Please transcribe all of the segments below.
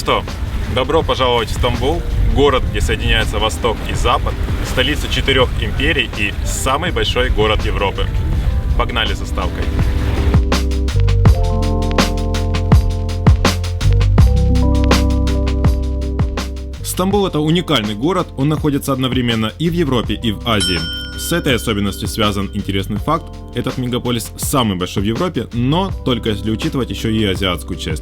что, добро пожаловать в Стамбул, город, где соединяется Восток и Запад, столица 4 империй и самый большой город Европы. Погнали с заставкой. Стамбул — это уникальный город, он находится одновременно и в Европе, и в Азии. С этой особенностью связан интересный факт: этот мегаполис самый большой в Европе, но только если учитывать еще и азиатскую часть.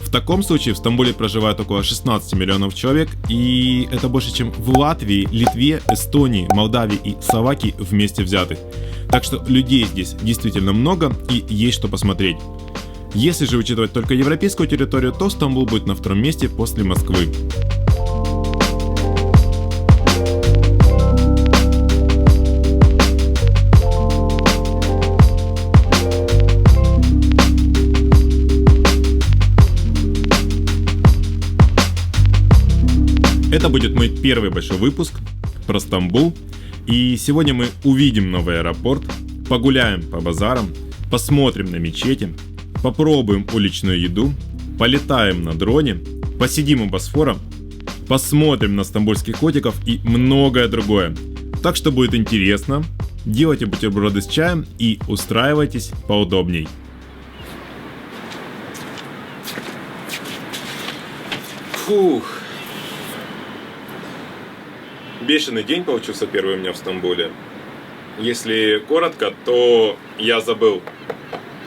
В таком случае в Стамбуле проживает около 16 миллионов человек, и это больше, чем в Латвии, Литве, Эстонии, Молдавии и Словакии вместе взятых. Так что людей здесь действительно много и есть что посмотреть. Если же учитывать только европейскую территорию, то Стамбул будет на втором месте после Москвы. Это будет мой первый большой выпуск про Стамбул, и сегодня мы увидим новый аэропорт, погуляем по базарам, посмотрим на мечети, попробуем уличную еду, полетаем на дроне, посидим у Босфора, посмотрим на стамбульских котиков и многое другое. Так что будет интересно, делайте бутерброды с чаем и устраивайтесь поудобней. Фух. Бешеный день получился первый у меня в Стамбуле. Если коротко, то я забыл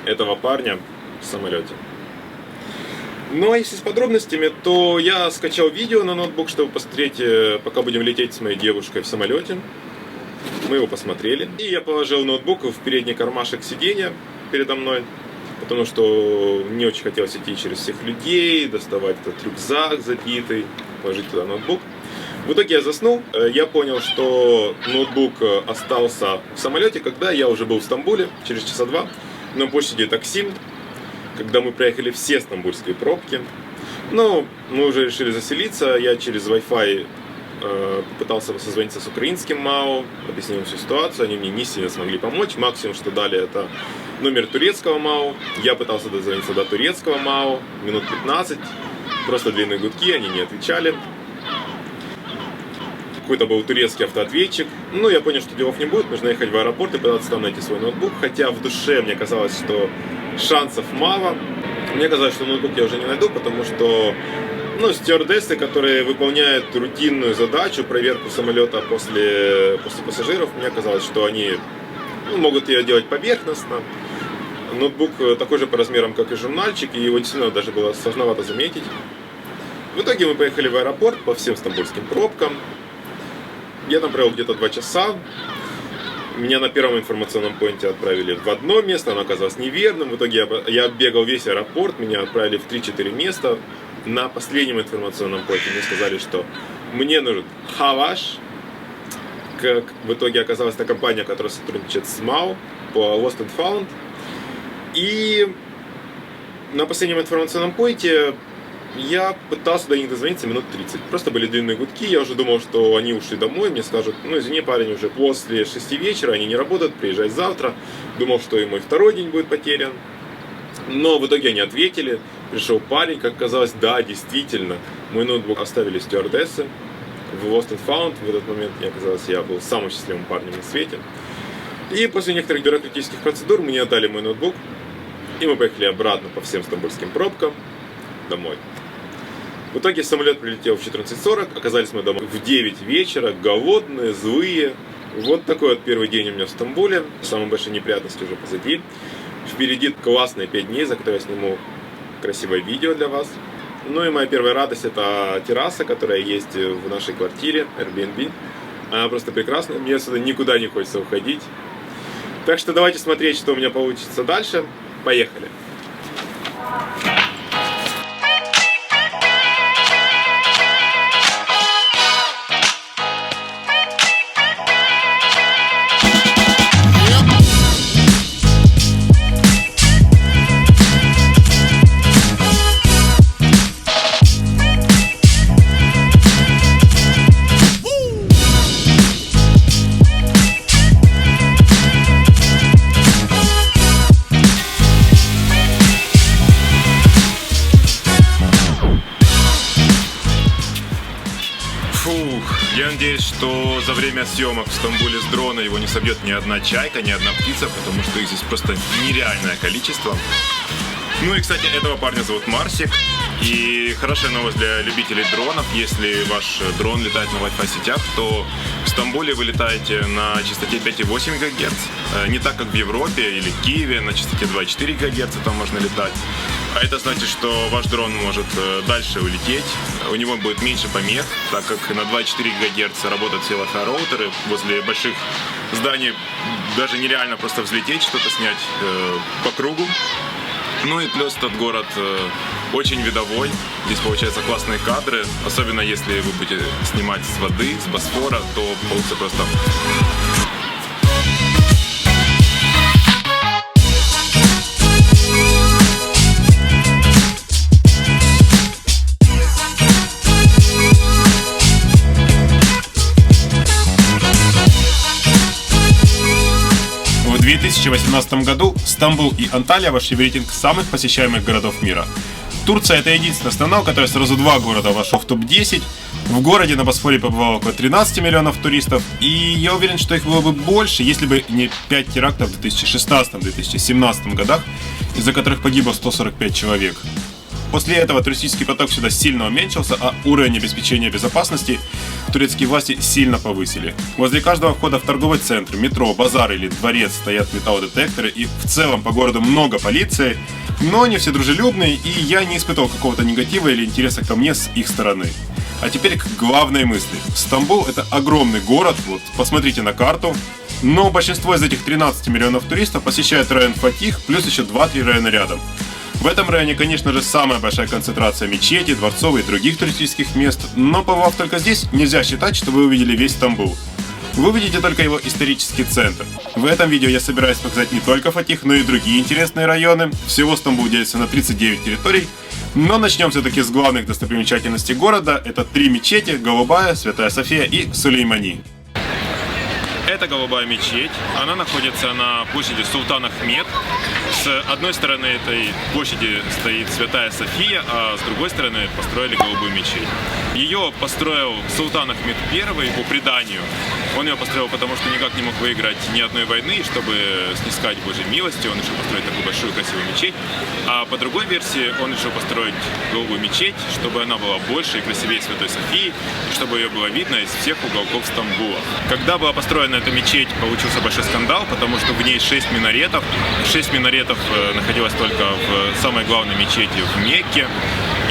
этого парня в самолете. Ну а если с подробностями, то я скачал видео на ноутбук, чтобы посмотреть, пока будем лететь с моей девушкой в самолете. Мы его посмотрели. И я положил ноутбук в передний кармашек сиденья передо мной, потому что не очень хотелось идти через всех людей, доставать этот рюкзак забитый, положить туда ноутбук. В итоге я заснул, я понял, что ноутбук остался в самолете, когда я уже был в Стамбуле, через часа два, на площади Таксим, когда мы проехали все стамбульские пробки. Но мы уже решили заселиться, я через Wi-Fi попытался созвониться с украинским МАО, объяснил им всю ситуацию, они мне не сильно смогли помочь, максимум, что дали, это номер турецкого МАО, я пытался дозвониться до турецкого МАО, минут 15, просто длинные гудки, они не отвечали. Какой-то был турецкий автоответчик. Ну, я понял, что делов не будет, нужно ехать в аэропорт и пытаться там найти свой ноутбук. Хотя в душе мне казалось, что шансов мало. Мне казалось, что ноутбук я уже не найду, потому что стюардессы, которые выполняют рутинную задачу, проверку самолета после пассажиров, мне казалось, что они могут ее делать поверхностно. Ноутбук такой же по размерам, как и журнальчик, и его действительно даже было сложновато заметить. В итоге мы поехали в аэропорт по всем стамбульским пробкам. Я там провел где-то 2 часа. Меня на первом информационном поинте отправили в одно место, оно оказалось неверным. В итоге я оббегал весь аэропорт, меня отправили в 3-4 места. На последнем информационном поинте мне сказали, что мне нужен Хаваш. Как в итоге оказалась та компания, которая сотрудничает с МАО по Lost and Found. И на последнем информационном поинте я пытался до них дозвониться минут 30. Просто были длинные гудки, я уже думал, что они ушли домой, мне скажут: извини, парень, уже после 6 вечера, они не работают, приезжай завтра. Думал, что и мой второй день будет потерян. Но в итоге они ответили, пришел парень, как оказалось, да, действительно, мой ноутбук оставили стюардессы в Lost and Found. В этот момент, мне казалось, я был самым счастливым парнем на свете. И после некоторых бюрократических процедур мне отдали мой ноутбук, и мы поехали обратно по всем стамбульским пробкам домой. В итоге самолет прилетел в 14:40, оказались мы дома в 9 вечера, голодные, злые. Вот такой вот первый день у меня в Стамбуле. Самые большие неприятности уже позади. Впереди классные 5 дней, за которые я сниму красивое видео для вас. Ну и моя первая радость — это терраса, которая есть в нашей квартире, Airbnb. Она просто прекрасна, мне отсюда никуда не хочется уходить. Так что давайте смотреть, что у меня получится дальше. Поехали! надеюсь, что за время съемок в Стамбуле с дрона его не собьет ни одна чайка, ни одна птица, потому что их здесь просто нереальное количество. Ну и, кстати, этого парня зовут Марсик. И хорошая новость для любителей дронов. Если ваш дрон летает на Wi-Fi сетях, то в Стамбуле вы летаете на частоте 5,8 ГГц. Не так, как в Европе или в Киеве на частоте 2,4 ГГц там можно летать. А это значит, что ваш дрон может дальше улететь. У него будет меньше помех, так как на 2,4 ГГц работают все Wi-Fi роутеры. Возле больших зданий даже нереально просто взлететь, что-то снять по кругу. Ну и плюс этот город очень видовой. Здесь получаются классные кадры. Особенно если вы будете снимать с воды, с Босфора, то получится просто... В 2018 году Стамбул и Анталия вошли в рейтинг самых посещаемых городов мира. Турция — это единственная страна, у которой сразу два города вошло в топ-10. В городе на Босфоре побывало около 13 миллионов туристов, и я уверен, что их было бы больше, если бы не 5 терактов в 2016-2017 годах, из-за которых погибло 145 человек. После этого туристический поток сюда сильно уменьшился, а уровень обеспечения безопасности турецкие власти сильно повысили. Возле каждого входа в торговый центр, метро, базар или дворец стоят металлодетекторы, и в целом по городу много полиции, но они все дружелюбные, и я не испытывал какого-то негатива или интереса ко мне с их стороны. А теперь к главной мысли. Стамбул — это огромный город, вот посмотрите на карту, но большинство из этих 13 миллионов туристов посещает район Фатих, плюс еще 2-3 района рядом. В этом районе, конечно же, самая большая концентрация мечетей, дворцов и других туристических мест, но побывав только здесь, нельзя считать, что вы увидели весь Стамбул. Вы увидите только его исторический центр. В этом видео я собираюсь показать не только Фатих, но и другие интересные районы. Всего Стамбул делится на 39 территорий, но начнем все-таки с главных достопримечательностей города. Это 3 мечети: Голубая, Святая София и Сулеймани. Это Голубая мечеть. Она находится на площади Султан Ахмед. С одной стороны этой площади стоит Святая София, а с другой стороны построили Голубую мечеть. Ее построил Султан Ахмед I по преданию. Он ее построил, потому что никак не мог выиграть ни одной войны, и чтобы снискать Божьей милости, он решил построить такую большую красивую мечеть. А по другой версии, он решил построить Голубую мечеть, чтобы она была больше и красивее Святой Софии, и чтобы ее было видно из всех уголков Стамбула. Когда была построена эта мечеть, получился большой скандал, потому что в ней 6 минаретов. 6 минаретов находилось только в самой главной мечети в Мекке.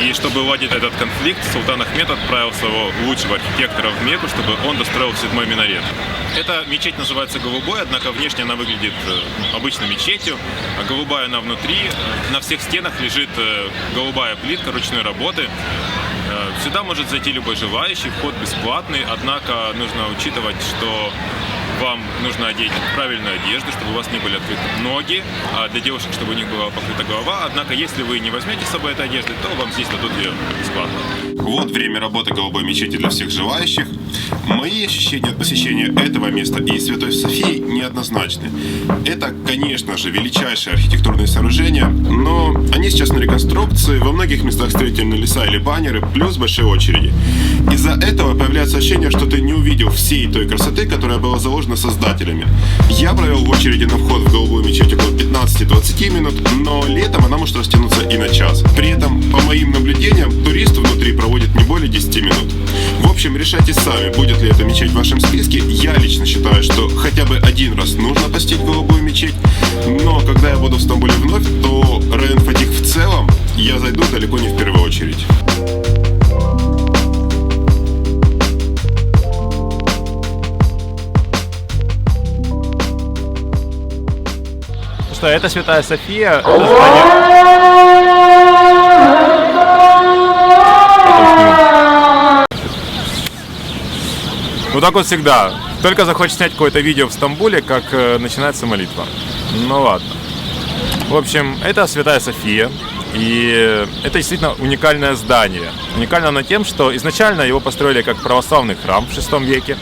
И чтобы уладить этот конфликт, Султан Ахмед отправил своего лучшего архитектора в Мекку, чтобы он достроил 7-й минарет. Эта мечеть называется Голубой, однако внешне она выглядит обычной мечетью. А голубая она внутри. На всех стенах лежит голубая плитка ручной работы. Сюда может зайти любой желающий, вход бесплатный, однако нужно учитывать, что вам нужно одеть правильную одежду, чтобы у вас не были открыты ноги, а для девушек, чтобы у них была покрыта голова. Однако, если вы не возьмете с собой этой одежды, то вам здесь дадут ее бесплатно. Вот время работы Голубой мечети для всех желающих. Мои ощущения от посещения этого места и Святой Софии неоднозначны. Это, конечно же, величайшие архитектурные сооружения, но они сейчас на реконструкции, во многих местах строительные леса или баннеры, плюс большие очереди. Из-за этого появляется ощущение, что ты не увидел всей той красоты, которая была заложена создателями. Я провел в очереди на вход в Голубую мечеть около 15-20 минут, но летом она может растянуться и на час. При этом, по моим наблюдениям, турист внутри проводит не более 10 минут. В общем, решайте сами, будет ли эта мечеть в вашем списке. Я лично считаю, что хотя бы один раз нужно посетить Голубую мечеть, но когда я буду в Стамбуле вновь, то район Фатих в целом я зайду далеко не в первую очередь. Что это Святая София, это здание. Вот так вот всегда. Только захочешь снять какое-то видео в Стамбуле, как начинается молитва. Ну ладно. В общем, это Святая София. И это действительно уникальное здание. Уникально оно тем, что изначально его построили как православный храм в VI веке.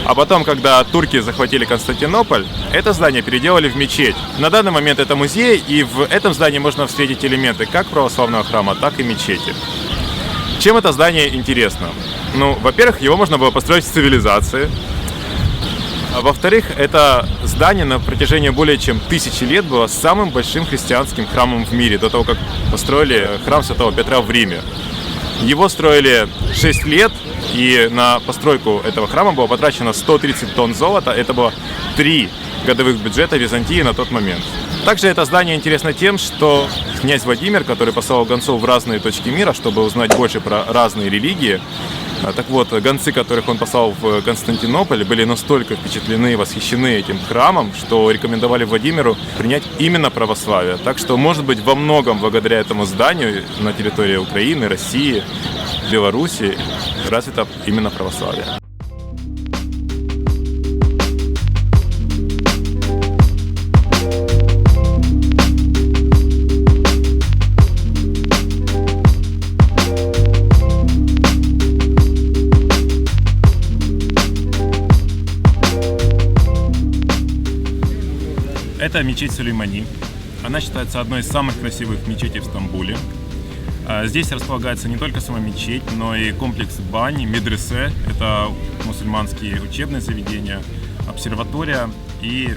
А потом, когда турки захватили Константинополь, это здание переделали в мечеть. На данный момент это музей, и в этом здании можно встретить элементы как православного храма, так и мечети. Чем это здание интересно? Ну, во-первых, его можно было построить в цивилизации. А во-вторых, это здание на протяжении более чем 1000 лет было самым большим христианским храмом в мире, до того, как построили храм Святого Петра в Риме. Его строили 6 лет, и на постройку этого храма было потрачено 130 тонн золота. Это было 3 годовых бюджета Византии на тот момент. Также это здание интересно тем, что князь Владимир, который посылал гонцов в разные точки мира, чтобы узнать больше про разные религии, так вот, гонцы, которых он послал в Константинополь, были настолько впечатлены и восхищены этим храмом, что рекомендовали Владимиру принять именно православие. Так что, может быть, во многом благодаря этому зданию на территории Украины, России, Беларуси развито именно православие. Это мечеть Сулеймани. Она считается одной из самых красивых мечетей в Стамбуле. Здесь располагается не только сама мечеть, но и комплекс бани, медресе, это мусульманские учебные заведения, обсерватория и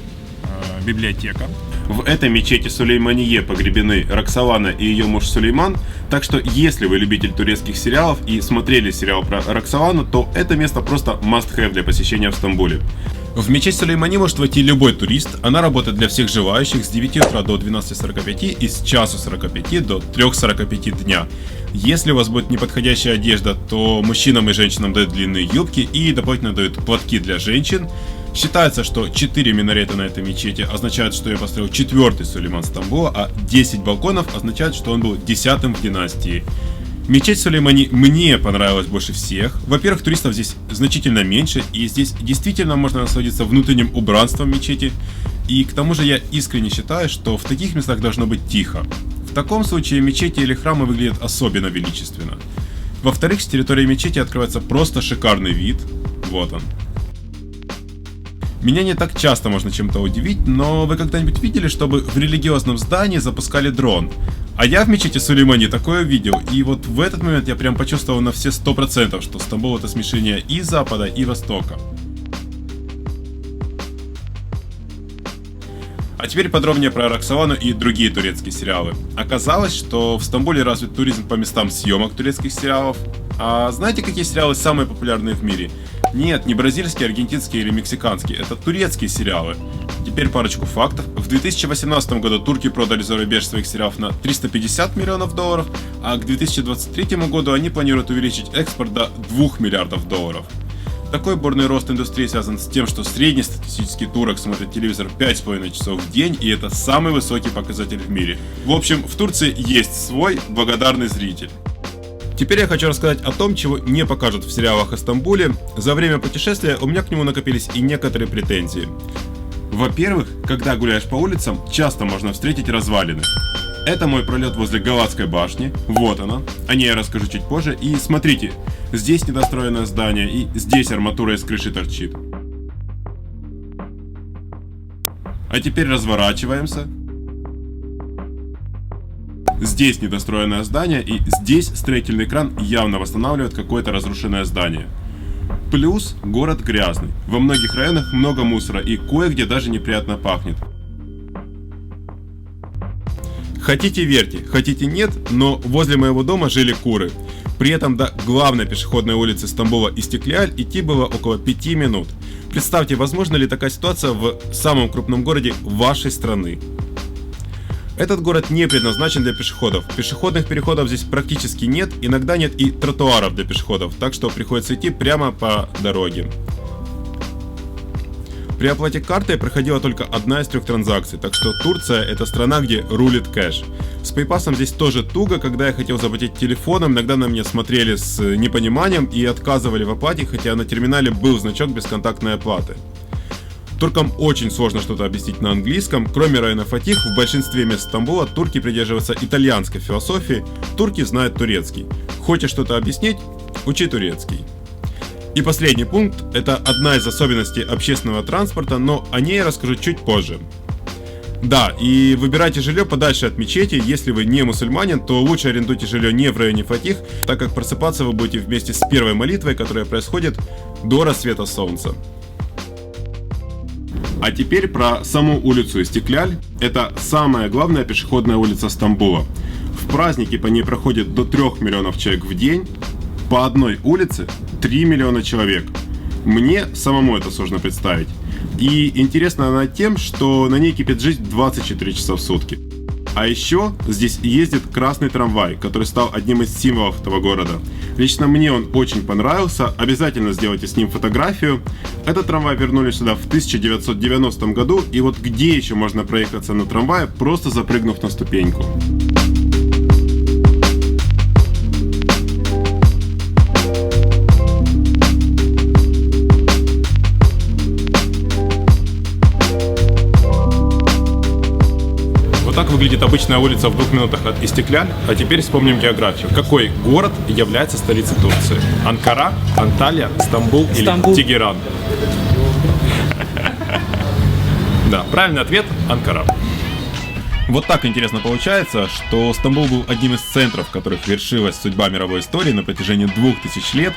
библиотека. В этой мечети Сулеймание погребены Роксолана и ее муж Сулейман, так что если вы любитель турецких сериалов и смотрели сериал про Роксолану, то это место просто must-have для посещения в Стамбуле. В мечеть Сулеймани может войти любой турист, она работает для всех желающих с 9 утра до 12:45 и с 1:45 до 3:45 дня. Если у вас будет неподходящая одежда, то мужчинам и женщинам дают длинные юбки и дополнительно дают платки для женщин. Считается, что 4 минарета на этой мечети означают, что ее построил 4-й Сулейман Стамбула, а 10 балконов означают, что он был 10-м в династии. Мечеть Сулеймани мне понравилась больше всех. Во-первых, туристов здесь значительно меньше, и здесь действительно можно насладиться внутренним убранством мечети. И к тому же я искренне считаю, что в таких местах должно быть тихо. В таком случае мечети или храмы выглядят особенно величественно. Во-вторых, с территории мечети открывается просто шикарный вид. Вот он. Меня не так часто можно чем-то удивить, но вы когда-нибудь видели, чтобы в религиозном здании запускали дрон? А я в мечети Сулеймани такое видел, и вот в этот момент я прям почувствовал на все 100%, что Стамбул — это смешение и Запада, и Востока. А теперь подробнее про Роксолану и другие турецкие сериалы. Оказалось, что в Стамбуле развит туризм по местам съемок турецких сериалов. А знаете, какие сериалы самые популярные в мире? Нет, не бразильские, аргентинские или мексиканские, это турецкие сериалы. Теперь парочку фактов. В 2018 году турки продали за рубеж своих сериалов на 350 миллионов долларов, а к 2023 году они планируют увеличить экспорт до 2 миллиардов долларов. Такой бурный рост индустрии связан с тем, что среднестатистический турок смотрит телевизор 5,5 часов в день, и это самый высокий показатель в мире. В общем, в Турции есть свой благодарный зритель. Теперь я хочу рассказать о том, чего не покажут в сериалах о Стамбуле. За время путешествия у меня к нему накопились и некоторые претензии. Во-первых, когда гуляешь по улицам, часто можно встретить развалины. Это мой пролет возле Галатской башни, вот она, о ней я расскажу чуть позже. И смотрите, здесь недостроенное здание, и здесь арматура из крыши торчит. А теперь разворачиваемся. Здесь недостроенное здание, и здесь строительный кран явно восстанавливает какое-то разрушенное здание. Плюс город грязный, во многих районах много мусора и кое-где даже неприятно пахнет. Хотите верьте, хотите нет, но возле моего дома жили куры. При этом до главной пешеходной улицы Стамбула Истикляль идти было около 5 минут. Представьте, возможно ли такая ситуация в самом крупном городе вашей страны? Этот город не предназначен для пешеходов. Пешеходных переходов здесь практически нет, иногда нет и тротуаров для пешеходов, так что приходится идти прямо по дороге. При оплате картой проходила только одна из 3 транзакций, так что Турция — это страна, где рулит кэш. С PayPass здесь тоже туго, когда я хотел заплатить телефоном, иногда на меня смотрели с непониманием и отказывали в оплате, хотя на терминале был значок бесконтактной оплаты. Туркам очень сложно что-то объяснить на английском. Кроме района Фатих, в большинстве мест Стамбула турки придерживаются итальянской философии, турки знают турецкий. Хочешь что-то объяснить? Учи турецкий. И последний пункт – это одна из особенностей общественного транспорта, но о ней я расскажу чуть позже. Да, и выбирайте жилье подальше от мечети. Если вы не мусульманин, то лучше арендуйте жилье не в районе Фатих, так как просыпаться вы будете вместе с первой молитвой, которая происходит до рассвета солнца. А теперь про саму улицу Истикляль. Это самая главная пешеходная улица Стамбула. В праздники по ней проходит до 3 миллионов человек в день. По одной улице 3 миллиона человек. Мне самому это сложно представить. И интересно она тем, что на ней кипит жизнь 24 часа в сутки. А еще здесь ездит красный трамвай, который стал одним из символов этого города. Лично мне он очень понравился, обязательно сделайте с ним фотографию. Этот трамвай вернули сюда в 1990 году, и вот где еще можно проехаться на трамвае, просто запрыгнув на ступеньку. Так выглядит обычная улица в 2 минутах от Истикляль. А теперь вспомним географию. Какой город является столицей Турции? Анкара, Анталия, Стамбул или Тегеран? Да, правильный ответ – Анкара. Вот так интересно получается, что Стамбул был одним из центров, в которых вершилась судьба мировой истории на протяжении 2000 лет,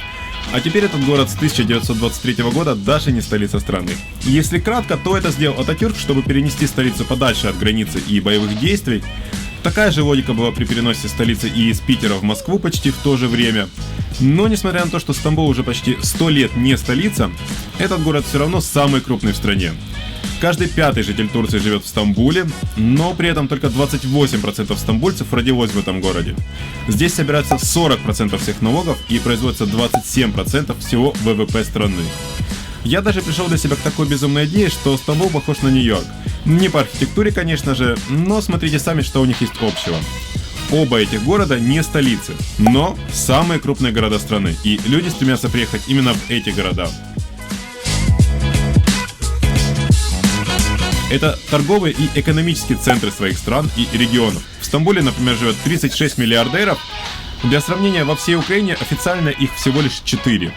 а теперь этот город с 1923 года даже не столица страны. Если кратко, то это сделал Ататюрк, чтобы перенести столицу подальше от границы и боевых действий. Такая же логика была при переносе столицы и из Питера в Москву почти в то же время. Но несмотря на то, что Стамбул уже почти 100 лет не столица, этот город все равно самый крупный в стране. Каждый 5-й житель Турции живет в Стамбуле, но при этом только 28% стамбульцев родилось в этом городе. Здесь собирается 40% всех налогов и производится 27% всего ВВП страны. Я даже пришел для себя к такой безумной идее, что Стамбул похож на Нью-Йорк. Не по архитектуре, конечно же, но смотрите сами, что у них есть общего. Оба этих города не столицы, но самые крупные города страны, и люди стремятся приехать именно в эти города. Это торговые и экономические центры своих стран и регионов. В Стамбуле, например, живет 36 миллиардеров. Для сравнения, во всей Украине официально их всего лишь 4.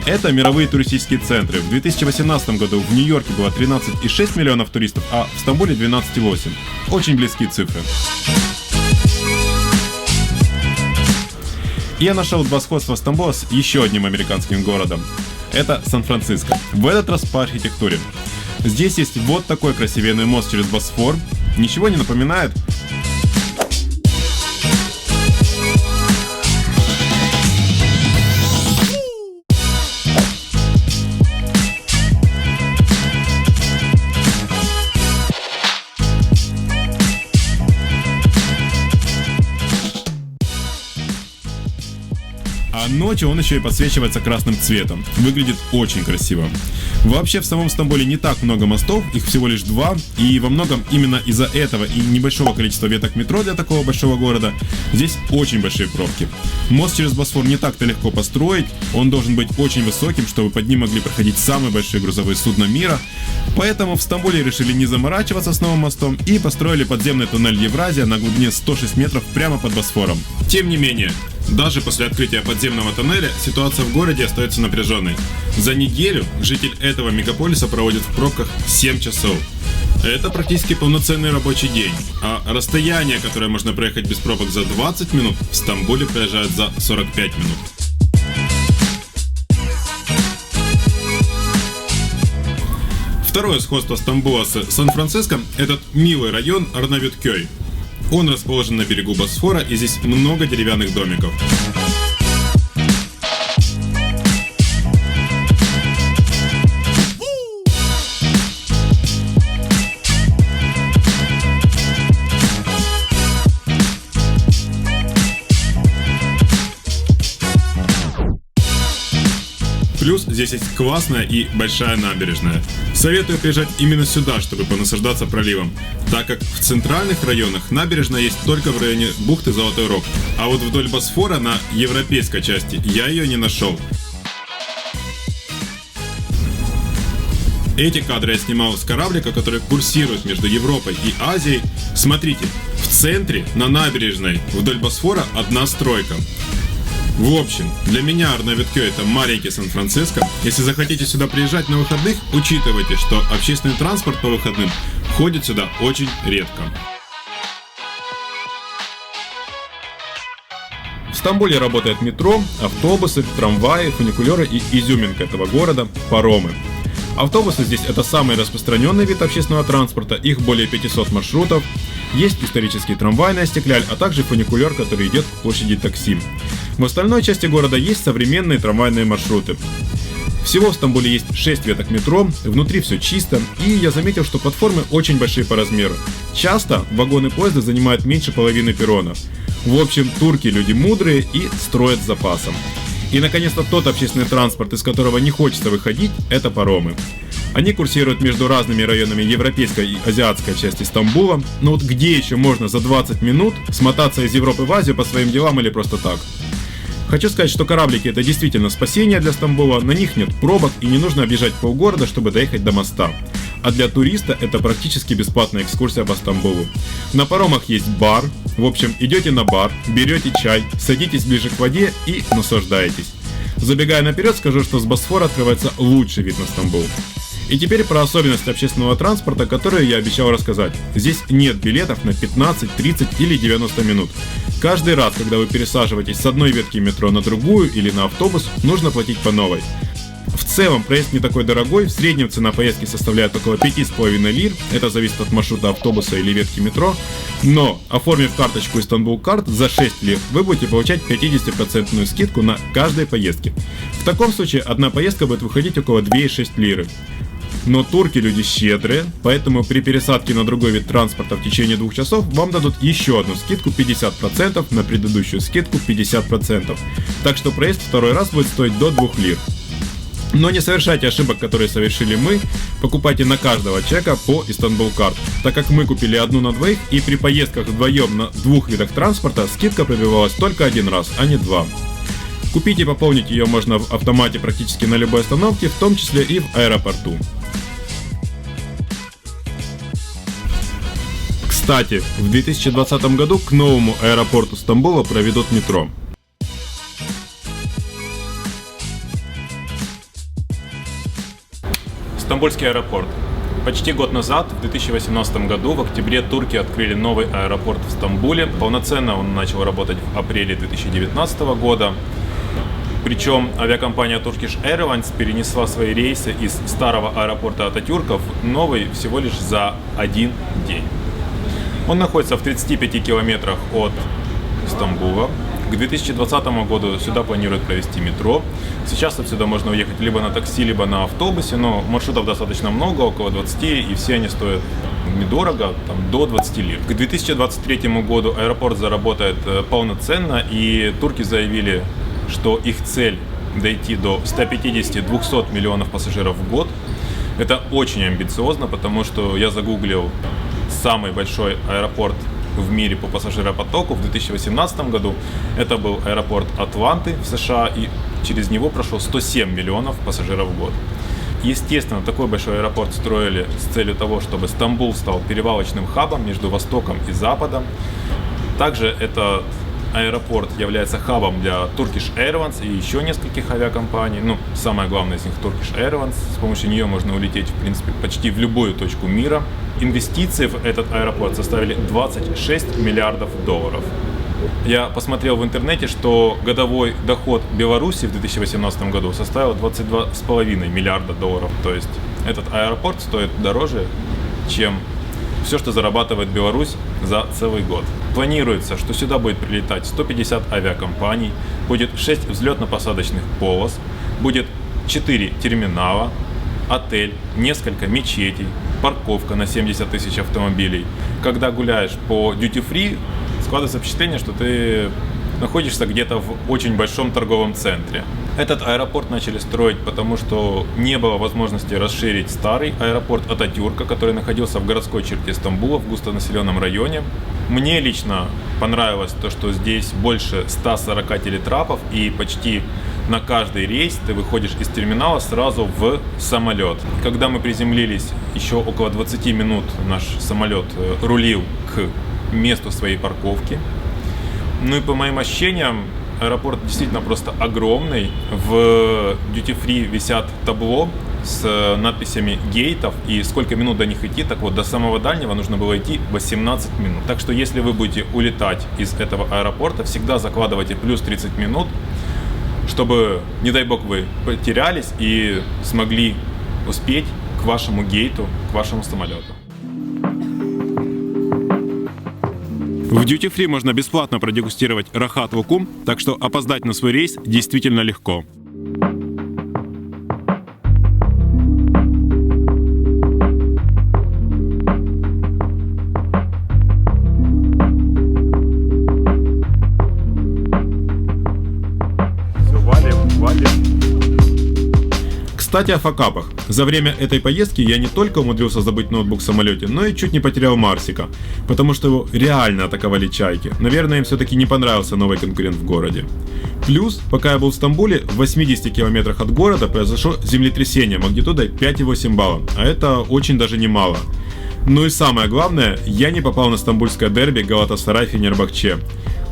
Это мировые туристические центры. В 2018 году в Нью-Йорке было 13,6 миллионов туристов, а в Стамбуле 12,8. Очень близкие цифры. Я нашел два сходства Стамбула с еще одним американским городом. Это Сан-Франциско. В этот раз по архитектуре. Здесь есть вот такой красивенный мост через Босфор. Ничего не напоминает? А ночью он еще и подсвечивается красным цветом. Выглядит очень красиво. Вообще в самом Стамбуле не так много мостов, их всего лишь 2, и во многом именно из-за этого и небольшого количества веток метро для такого большого города здесь очень большие пробки. Мост через Босфор не так-то легко построить, он должен быть очень высоким, чтобы под ним могли проходить самые большие грузовые судна мира, поэтому в Стамбуле решили не заморачиваться с новым мостом и построили подземный туннель Евразия на глубине 106 метров прямо под Босфором. Тем не менее, даже после открытия подземного тоннеля ситуация в городе остается напряженной. За неделю житель этого мегаполиса проводит в пробках 7 часов. Это практически полноценный рабочий день, а расстояние, которое можно проехать без пробок за 20 минут, в Стамбуле проезжают за 45 минут. Второе сходство Стамбула с Сан-Франциско – этот милый район Арнавуткёй. Он расположен на берегу Босфора, и здесь много деревянных домиков. Плюс здесь есть классная и большая набережная. Советую приезжать именно сюда, чтобы понаслаждаться проливом, так как в центральных районах набережная есть только в районе бухты Золотой Рог, а вот вдоль Босфора на европейской части я ее не нашел. Эти кадры я снимал с кораблика, который курсирует между Европой и Азией. Смотрите, в центре, на набережной, вдоль Босфора одна стройка. В общем, для меня Арнавиткё это маленький Сан-Франциско. Если захотите сюда приезжать на выходных, учитывайте, что общественный транспорт по выходным ходит сюда очень редко. В Стамбуле работает метро, автобусы, трамваи, фуникулеры и изюминка этого города – паромы. Автобусы здесь это самый распространенный вид общественного транспорта, их более 500 маршрутов. Есть исторический трамвай на Стекляль, а также фуникулер, который идет к площади Таксим. В остальной части города есть современные трамвайные маршруты. Всего в Стамбуле есть 6 веток метро, внутри все чисто, и я заметил, что платформы очень большие по размеру. Часто вагоны поезда занимают меньше половины перрона. В общем, турки люди мудрые и строят с запасом. И, наконец-то, тот общественный транспорт, из которого не хочется выходить, это паромы. Они курсируют между разными районами европейской и азиатской части Стамбула, но вот где еще можно за 20 минут смотаться из Европы в Азию по своим делам или просто так? Хочу сказать, что кораблики это действительно спасение для Стамбула, на них нет пробок и не нужно объезжать полгорода, чтобы доехать до моста. А для туриста это практически бесплатная экскурсия по Стамбулу. На паромах есть бар, в общем, идете на бар, берете чай, садитесь ближе к воде и наслаждаетесь. Забегая наперед, скажу, что с Босфора открывается лучший вид на Стамбул. И теперь про особенности общественного транспорта, которые я обещал рассказать. Здесь нет билетов на 15, 30 или 90 минут. Каждый раз, когда вы пересаживаетесь с одной ветки метро на другую или на автобус, нужно платить по новой. В целом проезд не такой дорогой, в среднем цена поездки составляет около 5,5 лир, это зависит от маршрута автобуса или ветки метро, но оформив карточку Istanbul Card за 6 лир, вы будете получать 50% скидку на каждой поездке. В таком случае одна поездка будет выходить около 2,6 лиры. Но турки люди щедрые, поэтому при пересадке на другой вид транспорта в течение 2 часов вам дадут еще одну скидку 50% на предыдущую скидку 50%. Так что проезд второй раз будет стоить до 2 лир. Но не совершайте ошибок, которые совершили мы, покупайте на каждого человека по Istanbul Card, так как мы купили одну на двоих и при поездках вдвоем на 2 видах транспорта скидка пробивалась только один раз, а не 2. Купить и пополнить ее можно в автомате практически на любой остановке, в том числе и в аэропорту. Кстати, в 2020 году к новому аэропорту Стамбула проведут метро. Стамбульский аэропорт. Почти год назад, в 2018 году, в октябре турки открыли новый аэропорт в Стамбуле. Полноценно он начал работать в апреле 2019 года. Причем авиакомпания Turkish Airlines перенесла свои рейсы из старого аэропорта Ататюрка в новый всего лишь за один день. Он находится в 35 километрах от Стамбула. К 2020 году сюда планируют провести метро. Сейчас отсюда можно уехать либо на такси, либо на автобусе, но маршрутов достаточно много, около 20, и все они стоят недорого, там, до 20 лир. К 2023 году аэропорт заработает полноценно, и турки заявили, что их цель дойти до 150-200 миллионов пассажиров в год. Это очень амбициозно, потому что я загуглил самый большой аэропорт в мире по пассажиропотоку в 2018 году. Это был аэропорт Атланты в США, и через него прошло 107 миллионов пассажиров в год. Естественно, такой большой аэропорт строили с целью того, чтобы Стамбул стал перевалочным хабом между Востоком и Западом. Также этот аэропорт является хабом для Turkish Airlines и еще нескольких авиакомпаний. Ну, самая главная из них Turkish Airlines. С помощью нее можно улететь, в принципе, почти в любую точку мира. Инвестиции в этот аэропорт составили 26 миллиардов долларов. Я посмотрел в интернете, что годовой доход Беларуси в 2018 году составил 22,5 миллиарда долларов. То есть этот аэропорт стоит дороже, чем все, что зарабатывает Беларусь за целый год. Планируется, что сюда будет прилетать 150 авиакомпаний, будет 6 взлетно-посадочных полос, будет 4 терминала, отель, несколько мечетей, парковка на 70 тысяч автомобилей. Когда гуляешь по duty-free, складывается впечатление, что ты находишься где-то в очень большом торговом центре. Этот аэропорт начали строить, потому что не было возможности расширить старый аэропорт Ататюрка, который находился в городской черте Стамбула, в густонаселенном районе. Мне лично понравилось то, что здесь больше 140 телетрапов, и почти на каждый рейс ты выходишь из терминала сразу в самолет. Когда мы приземлились, еще около 20 минут наш самолет рулил к месту своей парковки. Ну и по моим ощущениям, аэропорт действительно просто огромный. В duty-free висят табло с надписями гейтов и сколько минут до них идти. Так вот, до самого дальнего нужно было идти 18 минут. Так что если вы будете улетать из этого аэропорта, всегда закладывайте плюс 30 минут, чтобы, не дай бог, вы потерялись и смогли успеть к вашему гейту, к вашему самолету. В Duty Free можно бесплатно продегустировать рахат лукум, так что опоздать на свой рейс действительно легко. Кстати, о факапах. За время этой поездки я не только умудрился забыть ноутбук в самолете, но и чуть не потерял Марсика, потому что его реально атаковали чайки. Наверное, им все-таки не понравился новый конкурент в городе. Плюс, пока я был в Стамбуле, в 80 километрах от города произошло землетрясение магнитудой 5,8 балла, а это очень даже немало. Ну и самое главное, я не попал на стамбульское дерби Галатасарай-Фенербахче.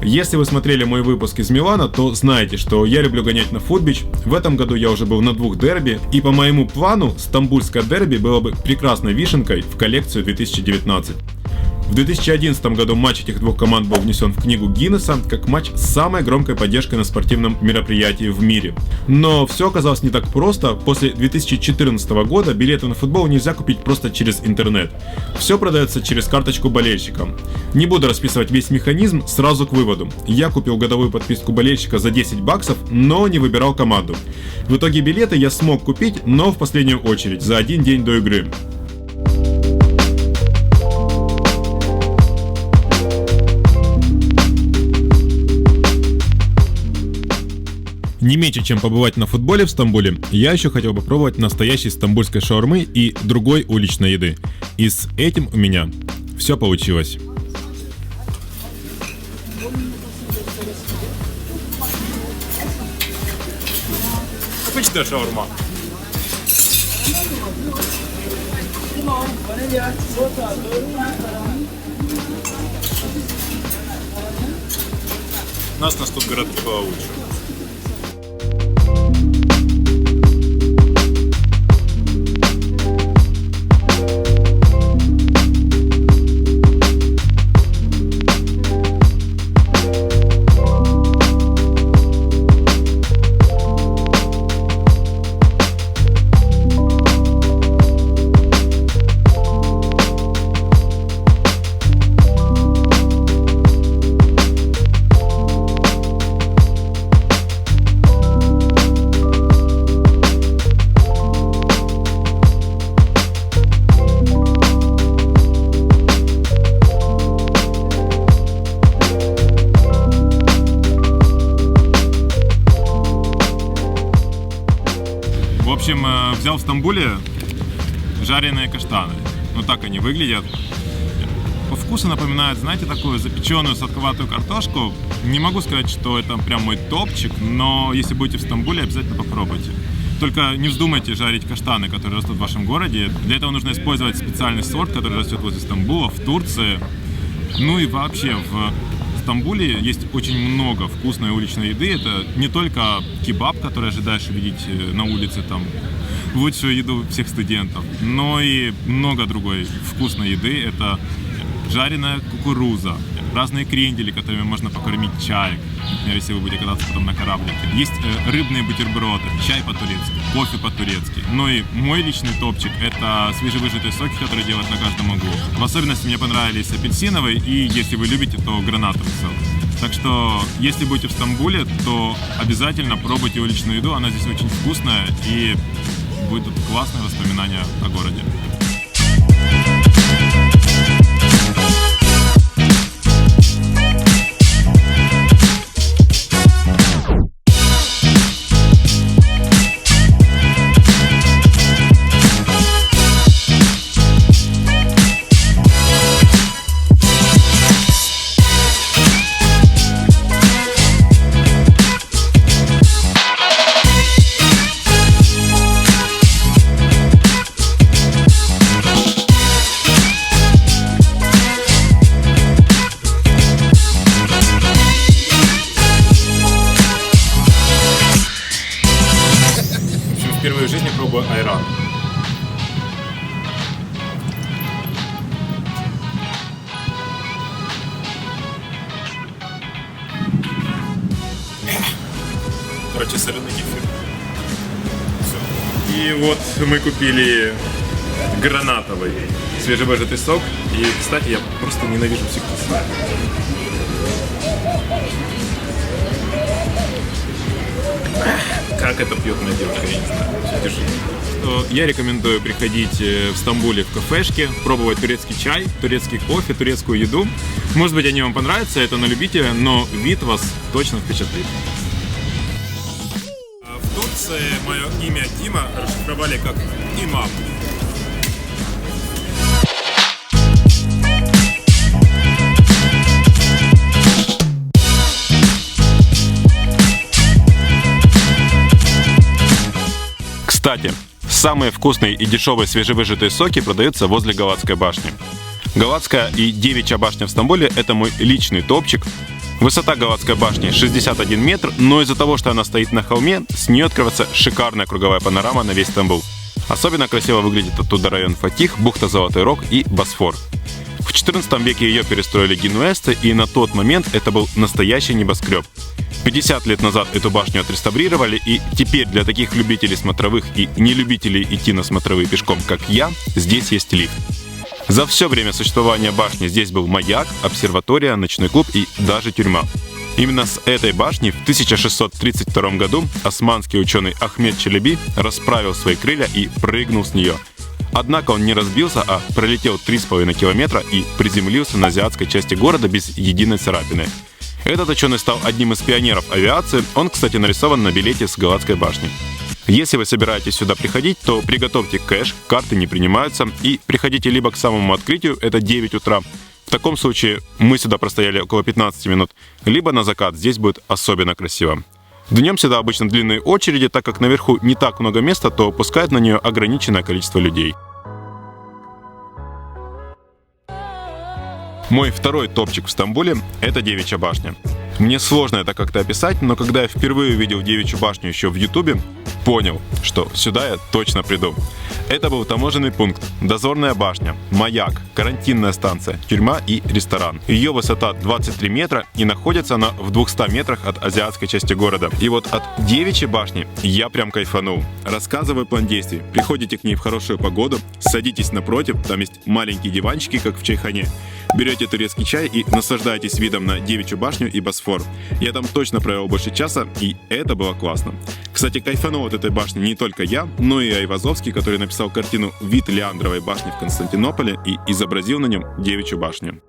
Если вы смотрели мой выпуск из Милана, то знаете, что я люблю гонять на футбич. В этом году я уже был на 2 дерби, и по моему плану стамбульское дерби было бы прекрасной вишенкой в коллекцию 2019. В 2011 году матч этих двух команд был внесен в книгу Гиннесса как матч с самой громкой поддержкой на спортивном мероприятии в мире. Но все оказалось не так просто. После 2014 года билеты на футбол нельзя купить просто через интернет. Все продается через карточку болельщика. Не буду расписывать весь механизм, сразу к выводу. Я купил годовую подписку болельщика за 10 баксов, но не выбирал команду. В итоге билеты я смог купить, но в последнюю очередь, за один день до игры. Не меньше, чем побывать на футболе в Стамбуле, я еще хотел бы попробовать настоящей стамбульской шаурмы и другой уличной еды. И с этим у меня все получилось. Обычная шаурма. Нас на Студгородке было лучше. В общем, взял в Стамбуле жареные каштаны. Ну так они выглядят. По вкусу напоминают, знаете, такую запеченную сладковатую картошку. Не могу сказать, что это прям мой топчик, но если будете в Стамбуле, обязательно попробуйте. Только не вздумайте жарить каштаны, которые растут в вашем городе. Для этого нужно использовать специальный сорт, который растет возле Стамбула, в Турции. Ну и вообще в Стамбуле есть очень много вкусной уличной еды. Это не только кебаб, который ожидаешь увидеть на улице, там, лучшую еду всех студентов, но и много другой вкусной еды. Это жареная кукуруза, разные крендели, которыми можно покормить чаек, например, если вы будете кататься потом на кораблике. Есть рыбные бутерброды, чай по-турецки, кофе по-турецки. Ну и мой личный топчик — это свежевыжатые соки, которые делают на каждом углу. В особенности мне понравились апельсиновый и, если вы любите, то гранатовый сок. Так что, если будете в Стамбуле, то обязательно пробуйте уличную еду, она здесь очень вкусная и будут классные воспоминания о городе. попробую айран. Короче, соленый кефир. Всё. И вот мы купили гранатовый свежевыжатый сок. И, кстати, я просто ненавижу все кислое. Как это пьет моя девушка, я не знаю. Все, держи. Я рекомендую приходить в Стамбуле в кафешки, пробовать турецкий чай, турецкий кофе, турецкую еду. Может быть, они вам понравятся, это на любителя, но вид вас точно впечатлит. В Турции мое имя Дима расшифровали как имам. Кстати, самые вкусные и дешевые свежевыжатые соки продаются возле Галатской башни. Галатская и Девичья башня в Стамбуле – это мой личный топчик. Высота Галатской башни 61 метр, но из-за того, что она стоит на холме, с нее открывается шикарная круговая панорама на весь Стамбул. Особенно красиво выглядит оттуда район Фатих, бухта Золотой Рог и Босфор. В XIV веке ее перестроили генуэзцы, и на тот момент это был настоящий небоскреб. 50 лет назад эту башню отреставрировали, и теперь для таких любителей смотровых и нелюбителей идти на смотровые пешком, как я, здесь есть лифт. За все время существования башни здесь был маяк, обсерватория, ночной клуб и даже тюрьма. Именно с этой башни в 1632 году османский ученый Ахмед Челеби расправил свои крылья и прыгнул с нее. Однако он не разбился, а пролетел 3,5 километра и приземлился на азиатской части города без единой царапины. Этот ученый стал одним из пионеров авиации, он, кстати, нарисован на билете с Галатской башни. Если вы собираетесь сюда приходить, то приготовьте кэш, карты не принимаются, и приходите либо к самому открытию, это 9 утра, в таком случае мы сюда простояли около 15 минут, либо на закат, здесь будет особенно красиво. Днем сюда обычно длинные очереди, так как наверху не так много места, то пускают на нее ограниченное количество людей. Мой второй топчик в Стамбуле – это Девичья башня. Мне сложно это как-то описать, но когда я впервые увидел Девичью башню еще в Ютубе, понял, что сюда я точно приду. Это был таможенный пункт, дозорная башня, маяк, карантинная станция, тюрьма и ресторан. Ее высота 23 метра и находится она в 200 метрах от азиатской части города. И вот от Девичьей башни я прям кайфанул. Рассказываю план действий. Приходите к ней в хорошую погоду, садитесь напротив, там есть маленькие диванчики, как в чайхане. Берете турецкий чай и наслаждаетесь видом на Девичью башню и Босфор. Я там точно провел больше часа, и это было классно. Кстати, кайфанул от этой башни не только я, но и Айвазовский, который написал картину «Вид Леандровой башни в Константинополе» и изобразил на нем Девичью башню.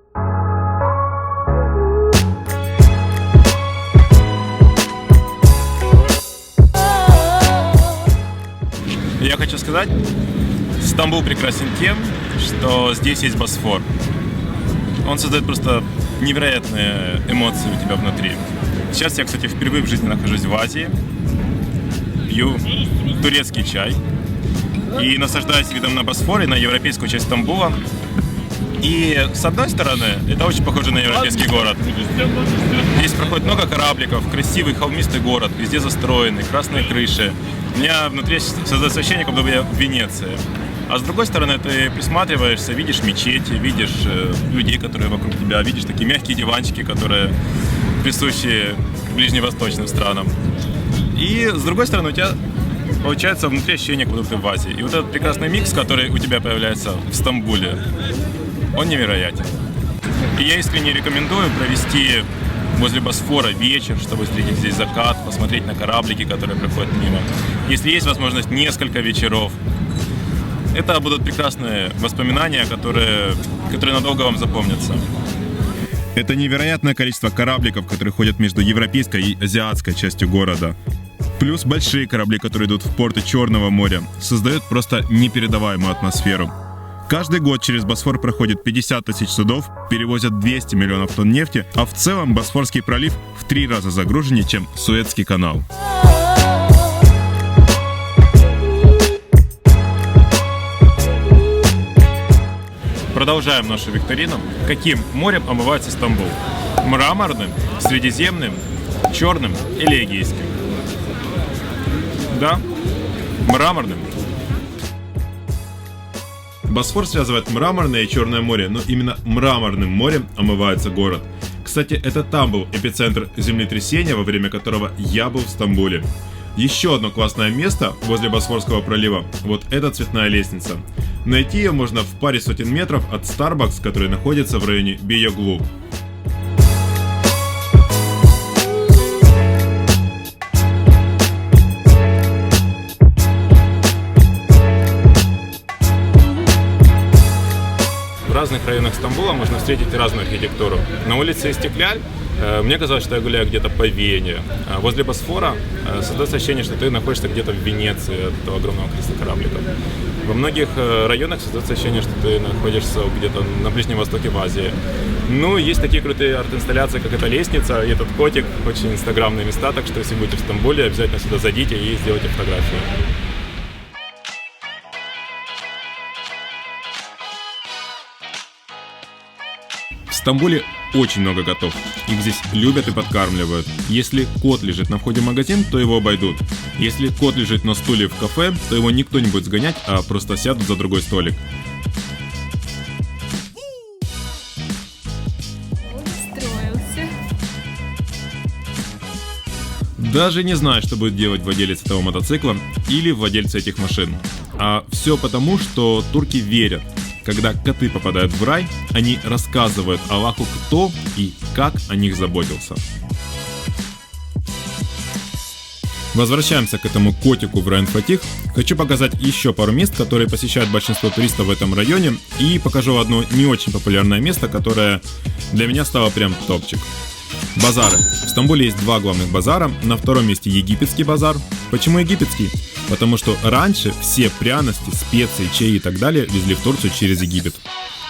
Я хочу сказать, Стамбул прекрасен тем, что здесь есть Босфор. Он создает просто невероятные эмоции у тебя внутри. Сейчас я, кстати, впервые в жизни нахожусь в Азии, пью турецкий чай и наслаждаюсь видом на Босфор и на европейскую часть Стамбула. И с одной стороны, это очень похоже на европейский город. Здесь проходит много корабликов, красивый холмистый город, везде застроенный, красные крыши. У меня внутри создается ощущение, как будто бы я в Венеции. А с другой стороны, ты присматриваешься, видишь мечети, видишь людей, которые вокруг тебя, видишь такие мягкие диванчики, которые присущи ближневосточным странам. И с другой стороны, у тебя получается внутри ощущение, как будто ты в Азии. И вот этот прекрасный микс, который у тебя появляется в Стамбуле, он невероятен. И я искренне рекомендую провести возле Босфора вечер, чтобы встретить здесь закат, посмотреть на кораблики, которые проходят мимо. Если есть возможность, несколько вечеров. Это будут прекрасные воспоминания, которые надолго вам запомнятся. Это невероятное количество корабликов, которые ходят между европейской и азиатской частью города. Плюс большие корабли, которые идут в порты Черного моря, создают просто непередаваемую атмосферу. Каждый год через Босфор проходит 50 тысяч судов, перевозят 200 миллионов тонн нефти, а в целом Босфорский пролив в 3 раза загруженнее, чем Суэцкий канал. Продолжаем нашу викторину. Каким морем омывается Стамбул? Мраморным, Средиземным, Черным или Эгейским? Да, мраморным. Босфор связывает Мраморное и Черное море, но именно Мраморным морем омывается город. Кстати, это там был эпицентр землетрясения, во время которого я был в Стамбуле. Еще одно классное место возле Босфорского пролива – вот эта цветная лестница. Найти ее можно в паре сотен метров от Starbucks, который находится в районе Бейоглу. В разных районах Стамбула можно встретить разную архитектуру. На улице Истекляль мне казалось, что я гуляю где-то по Вене. Возле Босфора создается ощущение, что ты находишься где-то в Венеции от этого огромного количества корабликов. Во многих районах создается ощущение, что ты находишься где-то на Ближнем Востоке, в Азии. Ну, есть такие крутые арт-инсталляции, как эта лестница и этот котик, очень инстаграмные места, так что если будете в Стамбуле, обязательно сюда зайдите и сделайте фотографию. В Стамбуле очень много котов. Их здесь любят и подкармливают. Если кот лежит на входе в магазин, то его обойдут. Если кот лежит на стуле в кафе, то его никто не будет сгонять, а просто сядут за другой столик. Устроился. Даже не знаю, что будет делать владелец этого мотоцикла или владельцы этих машин. А все потому, что турки верят. Когда коты попадают в рай, они рассказывают Аллаху, кто и как о них заботился. Возвращаемся к этому котику в район Фатих. Хочу показать еще пару мест, которые посещают большинство туристов в этом районе. И покажу одно не очень популярное место, которое для меня стало прям топчик. Базары. В Стамбуле есть два главных базара. На втором месте египетский базар. Почему египетский? Потому что раньше все пряности, специи, чаи и так далее везли в Турцию через Египет.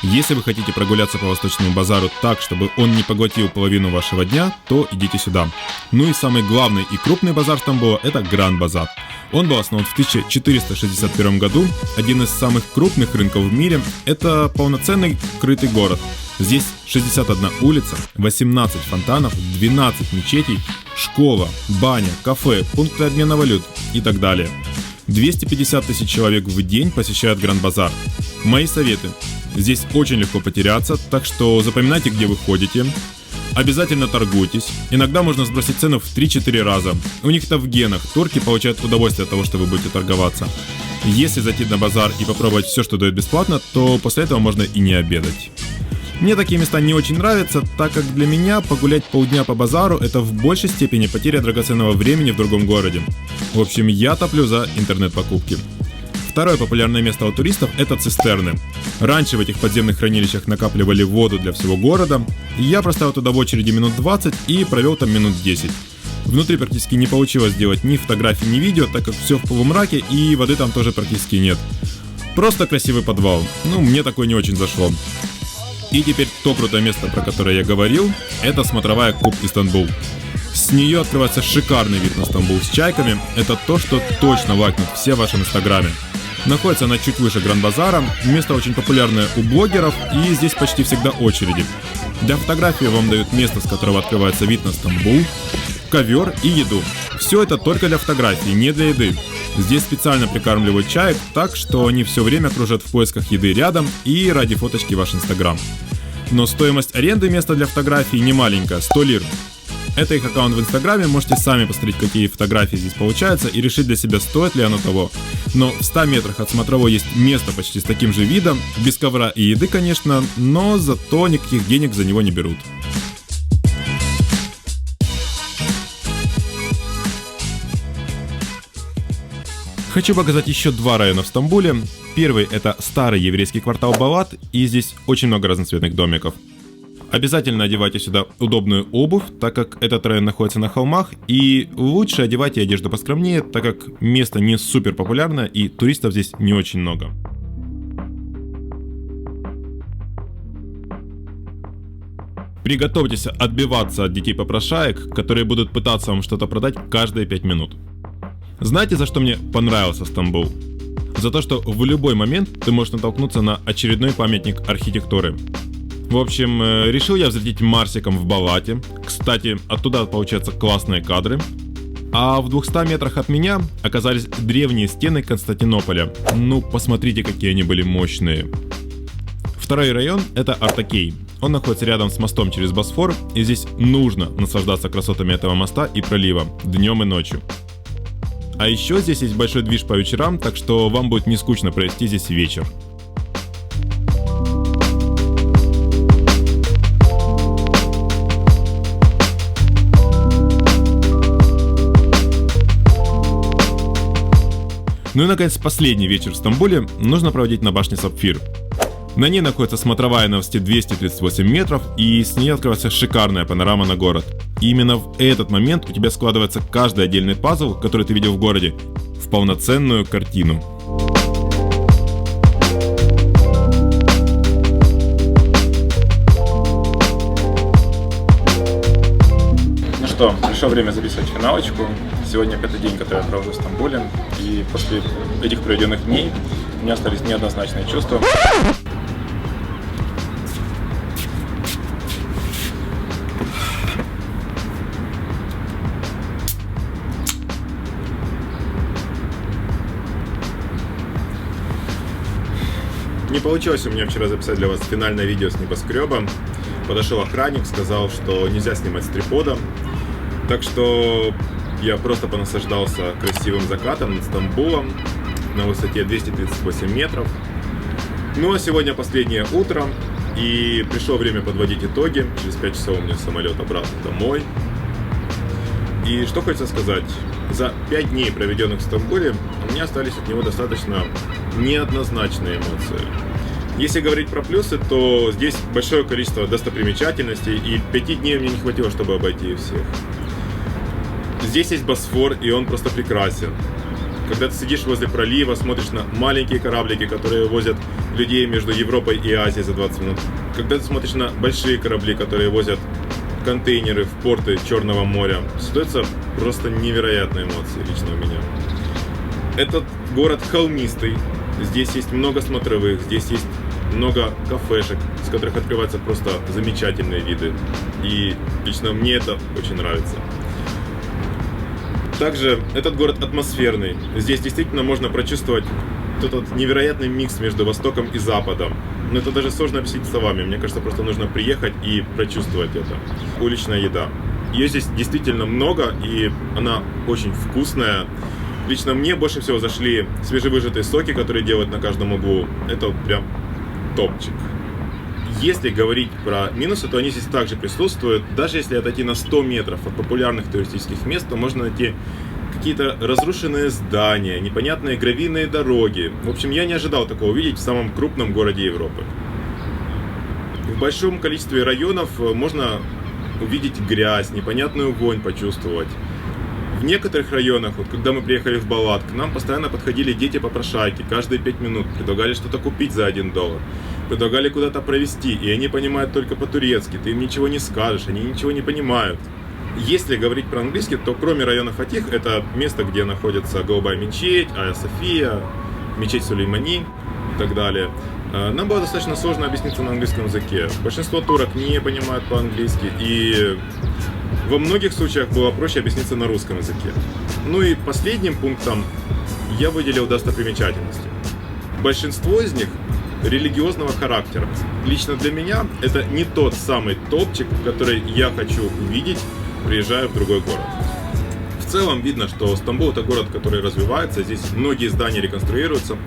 Если вы хотите прогуляться по Восточному базару так, чтобы он не поглотил половину вашего дня, то идите сюда. Ну и самый главный и крупный базар Стамбула – это Гранд-базар. Он был основан в 1461 году. Один из самых крупных рынков в мире. Это полноценный крытый город. Здесь 61 улица, 18 фонтанов, 12 мечетей, школа, баня, кафе, пункты обмена валют и так далее. 250 тысяч человек в день посещают Гранд-базар. Мои советы. Здесь очень легко потеряться, так что запоминайте, где вы ходите. Обязательно торгуйтесь. Иногда можно сбросить цену в 3-4 раза. У них это в генах. Турки получают удовольствие от того, что вы будете торговаться. Если зайти на базар и попробовать все, что дают бесплатно, то после этого можно и не обедать. Мне такие места не очень нравятся, так как для меня погулять полдня по базару – это в большей степени потеря драгоценного времени в другом городе. В общем, я топлю за интернет-покупки. Второе популярное место у туристов – это цистерны. Раньше в этих подземных хранилищах накапливали воду для всего города. Я простоял туда в очереди минут 20 и провел там минут 10. Внутри практически не получилось сделать ни фотографий, ни видео, так как все в полумраке и воды там тоже практически нет. Просто красивый подвал. Ну, мне такое не очень зашло. И теперь то крутое место, про которое я говорил, это смотровая Куб Истанбул. С нее открывается шикарный вид на Стамбул с чайками. Это то, что точно лайкнут все в вашем инстаграме. Находится она чуть выше Гранд-базара. Место очень популярное у блогеров, и здесь почти всегда очереди. Для фотографии вам дают место, с которого открывается вид на Стамбул, ковер и еду. Все это только для фотографии, не для еды. Здесь специально прикармливают чаек, так что они все время кружат в поисках еды рядом и ради фоточки ваш инстаграм. Но стоимость аренды места для фотографий не маленькая, 100 лир. Это их аккаунт в инстаграме, можете сами посмотреть, какие фотографии здесь получаются и решить для себя, стоит ли оно того. Но в 100 метрах от смотровой есть место почти с таким же видом, без ковра и еды, конечно, но зато никаких денег за него не берут. Хочу показать еще два района в Стамбуле. Первый – это старый еврейский квартал Балат, и здесь очень много разноцветных домиков. Обязательно одевайте сюда удобную обувь, так как этот район находится на холмах, и лучше одевайте одежду поскромнее, так как место не супер популярное и туристов здесь не очень много. Приготовьтесь отбиваться от детей-попрошаек, которые будут пытаться вам что-то продать каждые 5 минут. Знаете, за что мне понравился Стамбул? За то, что в любой момент ты можешь натолкнуться на очередной памятник архитектуры. В общем, решил я взлететь Марсиком в Балате. Кстати, оттуда получаются классные кадры. А в 200 метрах от меня оказались древние стены Константинополя. Ну, посмотрите, какие они были мощные. Второй район – это Артакей. Он находится рядом с мостом через Босфор, и здесь нужно наслаждаться красотами этого моста и пролива днем и ночью. А еще здесь есть большой движ по вечерам, так что вам будет не скучно провести здесь вечер. Ну и наконец последний вечер в Стамбуле нужно проводить на башне Сапфир. На ней находится смотровая на высоте 238 метров, и с ней открывается шикарная панорама на город. И именно в этот момент у тебя складывается каждый отдельный пазл, который ты видел в городе, в полноценную картину. Ну что, пришло время записывать финалочку. Сегодня 5-й день, который я провожу в Стамбуле, и после этих проведенных дней у меня остались неоднозначные чувства. Не получилось у меня вчера записать для вас финальное видео с небоскреба. Подошел охранник, сказал, что нельзя снимать с трипода. Так что я просто понаслаждался красивым закатом над Стамбулом на высоте 238 метров. Ну а сегодня последнее утро, и пришло время подводить итоги. Через 5 часов у меня самолет обратно домой. И что хочется сказать. За 5 дней, проведенных в Стамбуле, у меня остались от него достаточно неоднозначные эмоции. Если говорить про плюсы, то здесь большое количество достопримечательностей, и 5 дней мне не хватило, чтобы обойти их всех. Здесь есть Босфор, и он просто прекрасен. Когда ты сидишь возле пролива, смотришь на маленькие кораблики, которые возят людей между Европой и Азией за 20 минут. Когда ты смотришь на большие корабли, которые возят контейнеры в порты Черного моря, создаются просто невероятные эмоции лично у меня. Этот город холмистый, здесь есть много смотровых, здесь есть много кафешек, с которых открываются просто замечательные виды. И лично мне это очень нравится. Также этот город атмосферный. Здесь действительно можно прочувствовать этот невероятный микс между Востоком и Западом. Но это даже сложно объяснить словами. Мне кажется, просто нужно приехать и прочувствовать это. Уличная еда. Ее здесь действительно много, и она очень вкусная. Лично мне больше всего зашли свежевыжатые соки, которые делают на каждом углу. Это прям топчик. Если говорить про минусы, то они здесь также присутствуют. Даже если отойти на 100 метров от популярных туристических мест, то можно найти какие-то разрушенные здания, непонятные гравийные дороги. В общем, я не ожидал такого увидеть в самом крупном городе Европы. В большом количестве районов можно увидеть грязь, непонятную вонь почувствовать. В некоторых районах, вот когда мы приехали в Балат, к нам постоянно подходили дети-попрошайки, каждые 5 минут предлагали что-то купить за $1, предлагали куда-то провезти, и они понимают только по-турецки, ты им ничего не скажешь, они ничего не понимают. Если говорить про английский, то кроме района Фатих, это место, где находится Голубая мечеть, Айя София, мечеть Сулеймани и так далее. Нам было достаточно сложно объясниться на английском языке. Большинство турок не понимают по-английски, и во многих случаях было проще объясниться на русском языке. Ну и последним пунктом я выделил достопримечательности. Большинство из них религиозного характера. Лично для меня это не тот самый топчик, который я хочу увидеть, приезжая в другой город. В целом видно, что Стамбул — это город, который развивается, здесь многие здания реконструируются.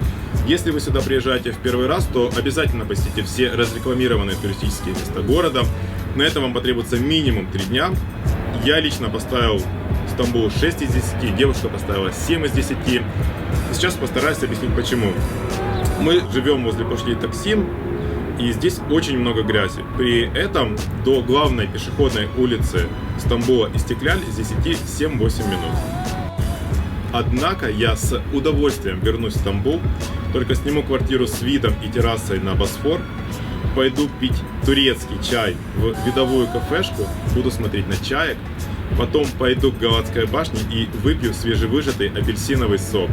Если вы сюда приезжаете в первый раз, то обязательно посетите все разрекламированные туристические места города. На это вам потребуется минимум 3 дня. Я лично поставил Стамбул 6 из 10, девушка поставила 7 из 10. Сейчас постараюсь объяснить почему. Мы живем возле площади Таксим, и здесь очень много грязи. При этом до главной пешеходной улицы Стамбула Истекляль здесь идти 7-8 минут. Однако я с удовольствием вернусь в Стамбул, только сниму квартиру с видом и террасой на Босфор, пойду пить турецкий чай в видовую кафешку, буду смотреть на чаек, потом пойду к Галатской башне и выпью свежевыжатый апельсиновый сок.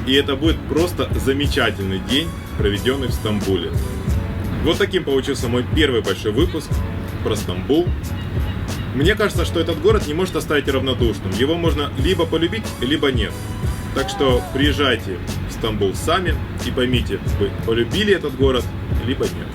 И это будет просто замечательный день, проведенный в Стамбуле. Вот таким получился мой первый большой выпуск про Стамбул. Мне кажется, что этот город не может оставить равнодушным. Его можно либо полюбить, либо нет. Так что приезжайте в Стамбул сами и поймите, вы полюбили этот город, либо нет.